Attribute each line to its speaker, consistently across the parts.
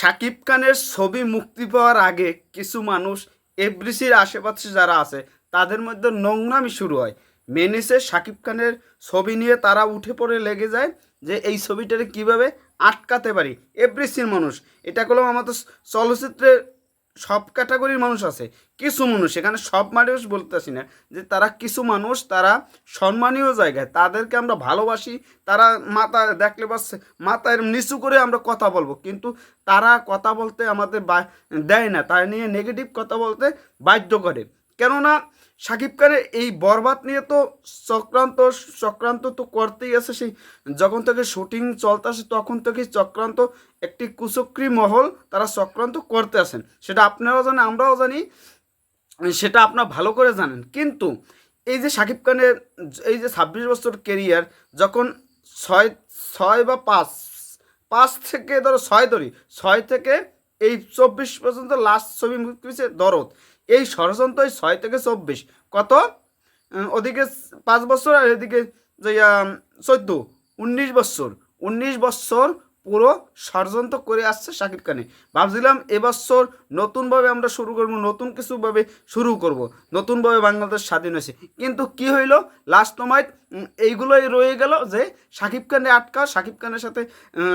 Speaker 1: শাকিব খানের ছবি মুক্তি পাওয়ার আগে কিছু মানুষ এফডিসির আশেপাশে যারা আছে তাদের মধ্যে নোংরামি শুরু হয়। মেনেছে শাকিব খানের ছবি নিয়ে তারা উঠে পড়ে লেগে যায় যে এই ছবিটারে কিভাবে আটকাতে পারি। এফডিসির মানুষ এটা করলাম আমাদের চলচ্চিত্রের সব ক্যাটাগরির মানুষ আছে। কিছু মানুষ, এখানে সব মানুষ বলতেছি না, যে তারা কিছু মানুষ তারা সম্মানীয় জায়গায় তাদেরকে আমরা ভালোবাসি। তারা মাথা দেখলে বাস মাথায় নিচু করে আমরা কথা বলবো, কিন্তু তারা কথা বলতে আমাদের দেয় না, তাই নিয়ে নেগেটিভ কথা বলতে বাধ্য করে। কেননা শাকিব খানের এই বরবাদ নিয়ে তো চক্রান্ত চক্রান্ত তো করতেই আছে। সেই যখন থেকে শুটিং চলতেছে তখন থেকে চক্রান্ত, একটি কুচক্রী মহল তারা চক্রান্ত করতে আসেন, সেটা আপনারাও জানেন, আমরাও জানি, সেটা আপনারা ভালো করে জানেন। কিন্তু এই যে শাকিব খানের এই যে 26 বছর কেরিয়ার, যখন ছয় ছয় বা পাঁচ পাঁচ থেকে ধরো ছয় ধরি, ছয় থেকে এই 24 পর্যন্ত লাস্ট ছবি মুক্তি হয়েছে দরদ। এই ষড়যন্ত্র এই 6 থেকে 24 কত, ওদিকে 5 বছর আর এদিকে যে 14 19 বছর, 19 বছর পুরো ষড়যন্ত্র করে আসছে শাকিব খানে। ভাবছিলাম এবছর নতুনভাবে আমরা শুরু করব, নতুন কিছুভাবে শুরু করব, নতুনভাবে বাংলাদেশ স্বাধীন হয়েছে। কিন্তু কি হইল, লাস্ট সময় এইগুলোই রয়ে গেল যে শাকিব খানে আটকা, শাকিব খানের সাথে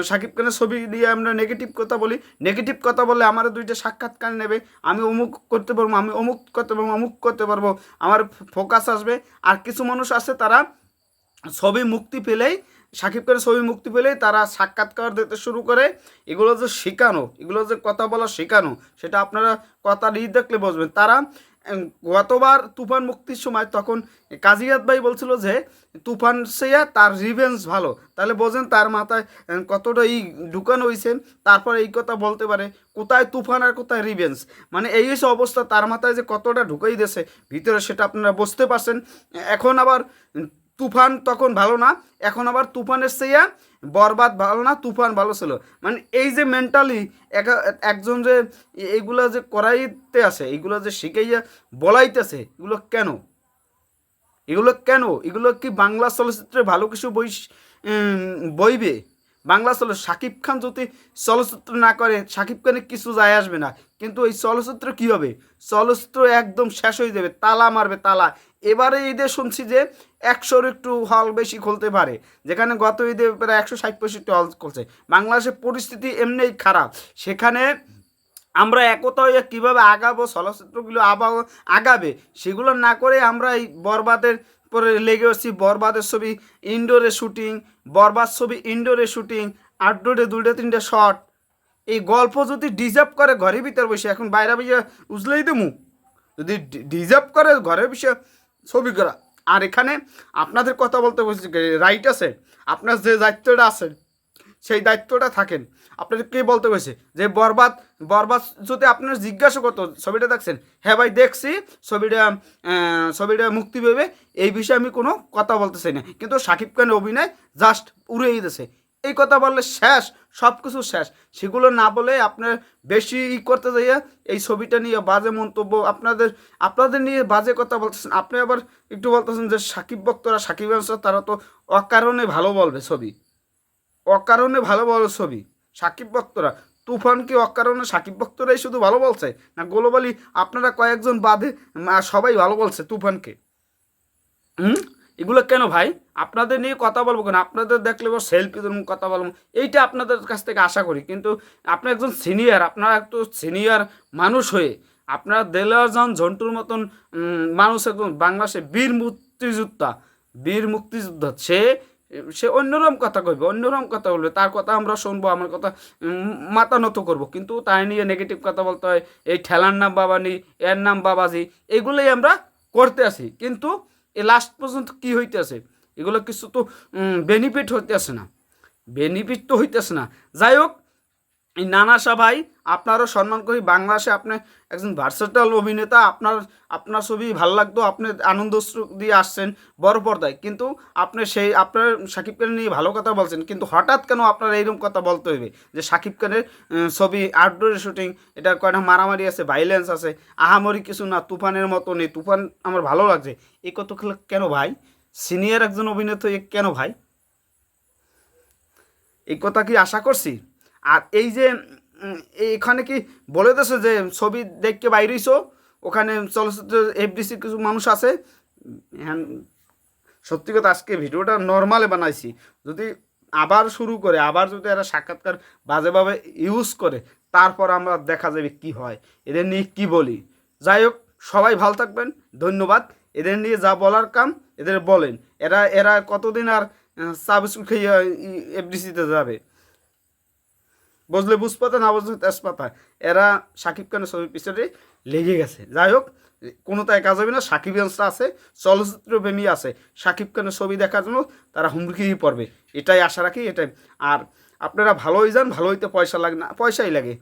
Speaker 1: শাকিব খানের ছবি দিয়ে আমরা নেগেটিভ কথা বলি, নেগেটিভ কথা বললে আমার দুইটা সাক্ষাৎকার নেবে, আমি অমুক করতে পারবো, আমি অমুক করতে পারবো, অমুক করতে পারবো, আমার ফোকাস আসবে। আর কিছু মানুষ আছে তারা ছবি মুক্তি পেলেই, শাকিব খানের ছবি মুক্তি পেলেই তারা সাক্ষাৎকার দিতে শুরু করে। এগুলো যে শেখানো, এগুলো যে কথা বলা শেখানো, সেটা আপনারা কথা নিয়ে দেখলে বুঝবেন। তারা গতবার তুফান মুক্তির সময় তখন কাজিয়াত ভাই বলছিল যে তুফান সেয়া তার রিভেঞ্জ ভালো, তাহলে বোঝেন তার মাথায় কতটা এই ঢুকানো হয়েছে। তারপর এই কথা বলতে পারে কোথায় তুফান আর কোথায় রিভেঞ্জ, মানে এই হচ্ছে অবস্থা, তার মাথায় যে কতটা ঢুকাই দিয়েছে ভিতরে, সেটা আপনারা বুঝতে পারছেন। এখন আবার তুফান তখন ভালো না, এখন আবার তুফানের চেয়ে বরবাদ ভালো না, তুফান ভালো ছিল। মানে এই যে মেন্টালি একজন যে এইগুলা যে করাইতে আছে, এইগুলো যে শিখাইয়া বলাইতেছে, এগুলো কেন, এগুলো কেন, এগুলো কি বাংলা চলচ্চিত্রে ভালো কিছু বইবে? বাংলা শাকিব খান যদি চলচ্চিত্র না করে, শাকিব খানের কিছু যায় আসবে না, কিন্তু এই চলচ্চিত্র কি হবে, চলচ্চিত্র একদম শেষ হয়ে যাবে, তালা মারবে তালা। এবারে ঈদে শুনছি যে 100-র একটু হল বেশি খুলতে পারে, যেখানে গত ঈদে প্রায় 160-65 হল খুলছে। বাংলাদেশের পরিস্থিতি এমনিই খারাপ, সেখানে আমরা একতা হয়ে কীভাবে আগাবো, চলচ্চিত্রগুলো আগাবে, সেগুলো না করে আমরা এই বরবাদের পরে লেগে আসছি। বরবাদের ছবি ইনডোরে শুটিং, বরবাদ ছবি ইনডোরে শুটিং, আউটডোরে 2-3টে শট। এই গল্প যদি ডিজার্ভ করে ঘরের ভিতর বসে, এখন বাইরে বসে উজলেই দেমু, যদি ডিজার্ভ করে ঘরের বিষয়ে ছবি করা। আর এখানে আপনাদের কথা বলতে বলছি, রাইট আছে, আপনার যে দায়িত্বটা আছে সেই দায়িত্বটা থাকেন। আপনাদের কে বলতে হয়েছে যে বরবাদ বরবাদ যদি আপনার জিজ্ঞাসা করতো ছবিটা দেখছেন, হ্যাঁ ভাই দেখছি, ছবিটা মুক্তি পাবে, এই বিষয়ে আমি কোনো কথা বলতে চাই না, কিন্তু শাকিব খানের অভিনয় জাস্ট উড়িয়ে দিতেছে, এই কথা বললে শেষ, সব কিছু শেষ। সেগুলো না বলে আপনার বেশি করতে যাইয়া এই ছবিটা নিয়ে বাজে মন্তব্য, আপনাদের নিয়ে বাজে কথা বলতেছেন। আপনি আবার একটু বলতেছেন যে সাকিব ভক্তরা, সাকিব তারা তো অকারণে ভালো বলবে ছবি, অকারণে ভালো বলে ছবি। সাকিব ভক্তরা তুফান কি অকারণে সাকিব ভক্তরাই শুধু ভালো বলছে, না গ্লোবালি আপনারা কয়েকজন বাদে সবাই ভালো বলছে তুফানকে? এগুলো কেন ভাই? আপনাদের নিয়ে কথা বলবো কেন, আপনাদের দেখলে সেলফি কথা বলবো, এইটা আপনাদের কাছ থেকে আশা করি। কিন্তু আপনি একজন সিনিয়র, আপনারা একটু সিনিয়র মানুষ হয়ে আপনারা দেলোয়ার জাহান ঝন্টুর মতন মানুষ, একজন বাংলাদেশে বীর মুক্তিযোদ্ধা, সে সে অন্যরকম কথা কইবে, অন্যরকম কথা বলবে, তার কথা আমরা শুনবো, আমার কথা মাথা নত করবো। কিন্তু তাই নিয়ে নেগেটিভ কথা বলতে হয়, এই ঠেলার নাম বাবানি, এর নাম বাবাজি, এগুলোই আমরা করতে আসি। কিন্তু এ লাস্ট পর্যন্ত কী হইতেছে, এগুলো কিছু তো বেনিফিট হইতেছে না, বেনিফিট তো হইতেছে না। যাই হোক, এই নানাশা ভাই আপনারও সম্মান করি, বাংলাদেশে আপনি একজন ভার্সেটাইল অভিনেতা, আপনার ছবি ভালো লাগতো, আপনি আনন্দ দিয়ে আসছেন বড় পর্দায়, কিন্তু আপনি আপনার শাকিব খানের নিয়ে ভালো কথা বলছেন, কিন্তু হঠাৎ কেন আপনার এইরকম কথা বলতে হইবে যে শাকিব খানের ছবি আউটডোরে শুটিং, এটা কয়টা মারামারি আছে, ভাইলেন্স আছে, আহামরি কিছু না, তুফানের মতো নেই, তুফান আমার ভালো লাগছে, এই কত কেন ভাই? সিনিয়র একজন অভিনেতা কেন ভাই? এই কথা কি আশা করছি? আর এই যে এখানে কি বলে দিয়েছে যে ছবি দেখতে বাইরেইছো, ওখানে চলচ্চিত্র এফডিসি কিছু মানুষ আছে। হ্যাঁ, সত্যি কথা আজকে ভিডিওটা নর্মালে বানাইছি, যদি আবার শুরু করে আবার যদি এরা সাক্ষাৎকার বাজেভাবে ইউজ করে তারপর আমরা দেখা যাবে কি হয়, এদের নিয়ে কি বলি। যাই হোক, সবাই ভালো থাকবেন, ধন্যবাদ। এদের নিয়ে যা বলার কাম এদের বলেন। এরা এরা কতদিন আর চা বিস্কুট খেয়ে এফডিসিতে যাবে? বুঝলে বুঝপাতা, না বুঝলে তেজপাতা। এরা সাকিব খানের ছবির পিছনে লেগে গেছে। যাই হোক, কোনো তাই কাজ হবে না। সাকিবিয়ানসরা আছে, চলচ্চিত্র প্রেমী আছে, সাকিব খানের ছবি দেখার জন্য তারা হুমকি পড়বে, এটাই আশা রাখি। এটাই। আর আপনারা ভালো হয়ে যান, ভালো হইতে পয়সা লাগে না, পয়সাই লাগে,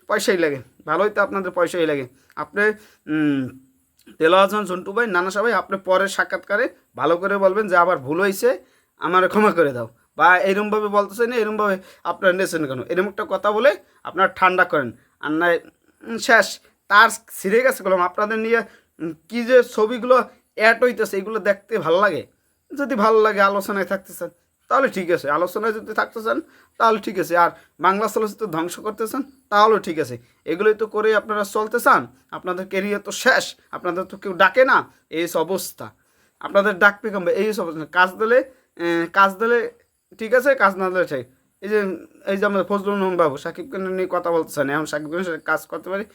Speaker 1: পয়সাই লাগে, ভালো হইতে আপনাদের পয়সাই লাগে। আপনি তেলাওয়াত হোসেন ঝন্টু ভাই, নানা সবাই, আপনি পরের সাক্ষাৎকারে ভালো করে বলবেন যে আমার ভুল হয়েছে, আমার ক্ষমা করে দাও, বা এরমভাবে বলতেছেন না, এরমভাবে আপনারা নেছেন কেন, এরম একটা কথা বলে আপনারা ঠান্ডা করেন। আর নাই শেষ, তার ছিঁড়ে গেছে কলম। আপনাদের নিয়ে কি যে ছবিগুলো অ্যাড হইতেছে, এগুলো দেখতে ভালো লাগে। যদি ভালো লাগে, আলোচনায় থাকতে চান তাহলে ঠিক আছে, আলোচনায় যদি থাকতে চান তাহলে ঠিক আছে। আর বাংলা চলচ্চিত্র ধ্বংস করতে চান তাহলেও ঠিক আছে। এগুলোই তো করেই আপনারা চলতে চান, আপনাদের কেরিয়ার তো শেষ, আপনাদের তো কেউ ডাকে না, এই অবস্থা। আপনাদের ডাকবে কমবে, এই সব কাজ দিলে ঠিক আছে, কাজ না দিলে ঠিক। এই যে আমাদের ফজলুর রহমান বাবু সাকিব খানের নিয়ে কথা বলতেছেন, এখন সাকিব খানের সাথে কাজ করতে পারি